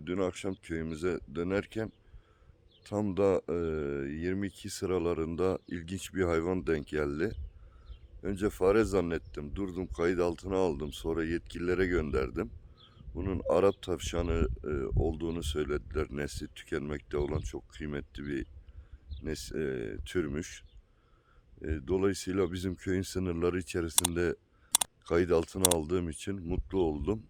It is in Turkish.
dün akşam köyümüze dönerken tam da 22 sıralarında ilginç bir hayvan denk geldi. Önce fare zannettim. Durdum, kayıt altına aldım. Sonra yetkililere gönderdim. Bunun Arap tavşanı olduğunu söylediler. Nesli tükenmekte olan çok kıymetli bir türmüş. Dolayısıyla bizim köyün sınırları içerisinde kayıt altına aldığım için mutlu oldum.